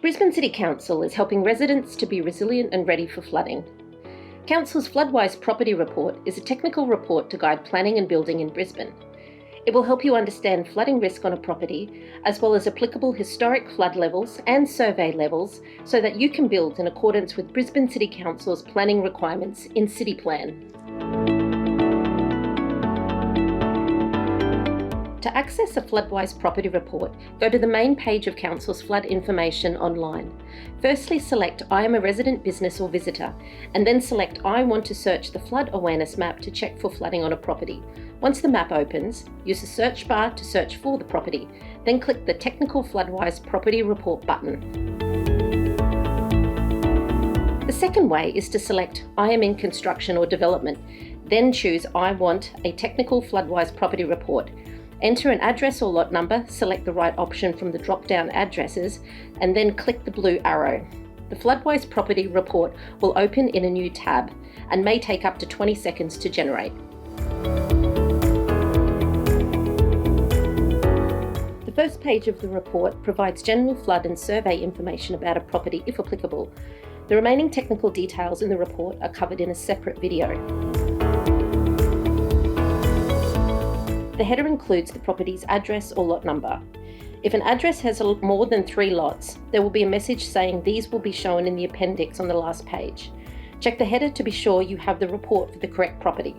Brisbane City Council is helping residents to be resilient and ready for flooding. Council's FloodWise Property Report is a technical report to guide planning and building in Brisbane. It will help you understand flooding risk on a property, as well as applicable historic flood levels and survey levels, so that you can build in accordance with Brisbane City Council's planning requirements in City Plan. To access a FloodWise Property Report, go to the main page of Council's flood information online. Firstly, select I am a resident, business or visitor, and then select I want to search the flood awareness map to check for flooding on a property. Once the map opens, use the search bar to search for the property, then click the Technical FloodWise Property Report button. The second way is to select I am in construction or development, then choose I want a Technical FloodWise Property Report. Enter an address or lot number, select the right option from the drop-down addresses, and then click the blue arrow. The FloodWise Property Report will open in a new tab and may take up to 20 seconds to generate. The first page of the report provides general flood and survey information about a property if applicable. The remaining technical details in the report are covered in a separate video. The header includes the property's address or lot number. If an address has more than 3 lots, there will be a message saying these will be shown in the appendix on the last page. Check the header to be sure you have the report for the correct property.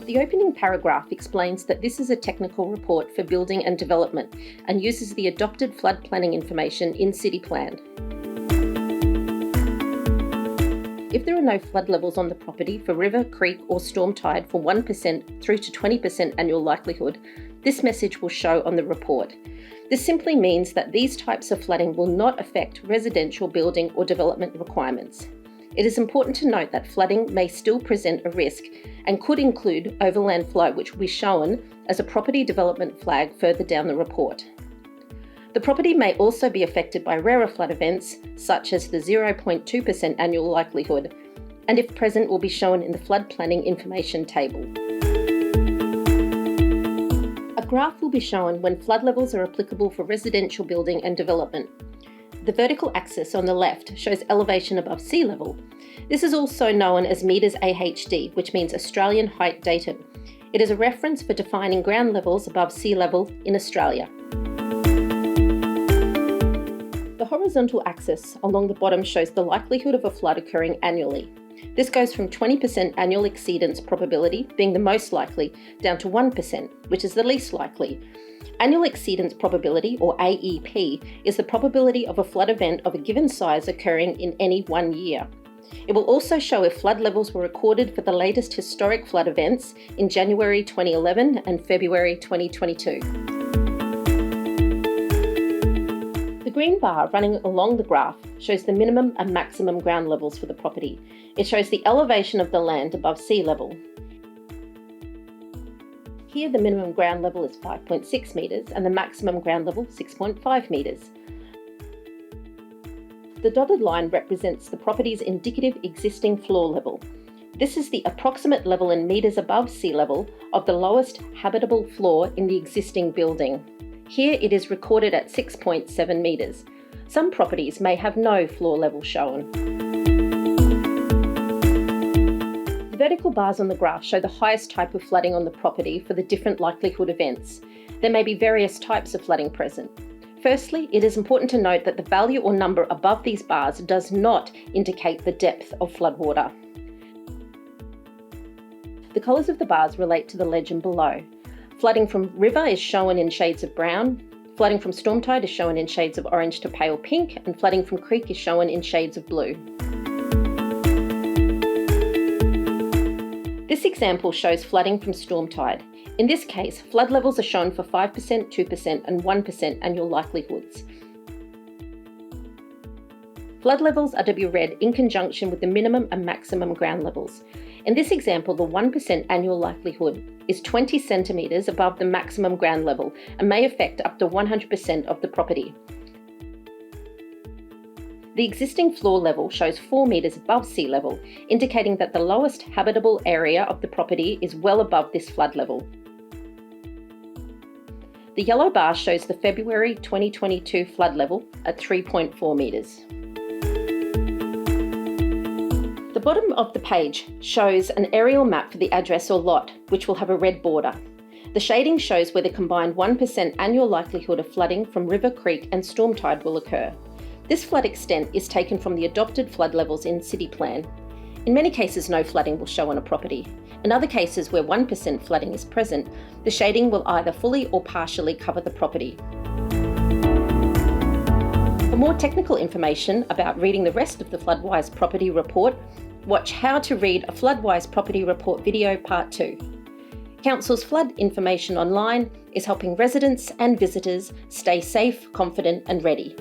The opening paragraph explains that this is a technical report for building and development and uses the adopted flood planning information in City Plan. If there are no flood levels on the property for river, creek or storm tide for 1% through to 20% annual likelihood, this message will show on the report. This simply means that these types of flooding will not affect residential building or development requirements. It is important to note that flooding may still present a risk and could include overland flow, which will be shown as a property development flag further down the report. The property may also be affected by rarer flood events, such as the 0.2% annual likelihood, and if present will be shown in the flood planning information table. A graph will be shown when flood levels are applicable for residential building and development. The vertical axis on the left shows elevation above sea level. This is also known as metres AHD, which means Australian Height Datum. It is a reference for defining ground levels above sea level in Australia. The horizontal axis along the bottom shows the likelihood of a flood occurring annually. This goes from 20% annual exceedance probability, being the most likely, down to 1%, which is the least likely. Annual exceedance probability, or AEP, is the probability of a flood event of a given size occurring in any 1 year. It will also show if flood levels were recorded for the latest historic flood events in January 2011 and February 2022. The green bar running along the graph shows the minimum and maximum ground levels for the property. It shows the elevation of the land above sea level. Here the minimum ground level is 5.6 metres and the maximum ground level 6.5 metres. The dotted line represents the property's indicative existing floor level. This is the approximate level in metres above sea level of the lowest habitable floor in the existing building. Here it is recorded at 6.7 metres. Some properties may have no floor level shown. The vertical bars on the graph show the highest type of flooding on the property for the different likelihood events. There may be various types of flooding present. Firstly, it is important to note that the value or number above these bars does not indicate the depth of floodwater. The colours of the bars relate to the legend below. Flooding from river is shown in shades of brown, flooding from storm tide is shown in shades of orange to pale pink, and flooding from creek is shown in shades of blue. This example shows flooding from storm tide. In this case, flood levels are shown for 5%, 2% and 1% annual likelihoods. Flood levels are to be read in conjunction with the minimum and maximum ground levels. In this example, the 1% annual likelihood is 20 centimetres above the maximum ground level and may affect up to 100% of the property. The existing floor level shows 4 metres above sea level, indicating that the lowest habitable area of the property is well above this flood level. The yellow bar shows the February 2022 flood level at 3.4 metres. The bottom of the page shows an aerial map for the address or lot, which will have a red border. The shading shows where the combined 1% annual likelihood of flooding from river, creek and storm tide will occur. This flood extent is taken from the adopted flood levels in City Plan. In many cases, no flooding will show on a property. In other cases where 1% flooding is present, the shading will either fully or partially cover the property. For more technical information about reading the rest of the FloodWise Property Report, watch How to Read a FloodWise Property Report video Part 2. Council's flood information online is helping residents and visitors stay safe, confident and ready.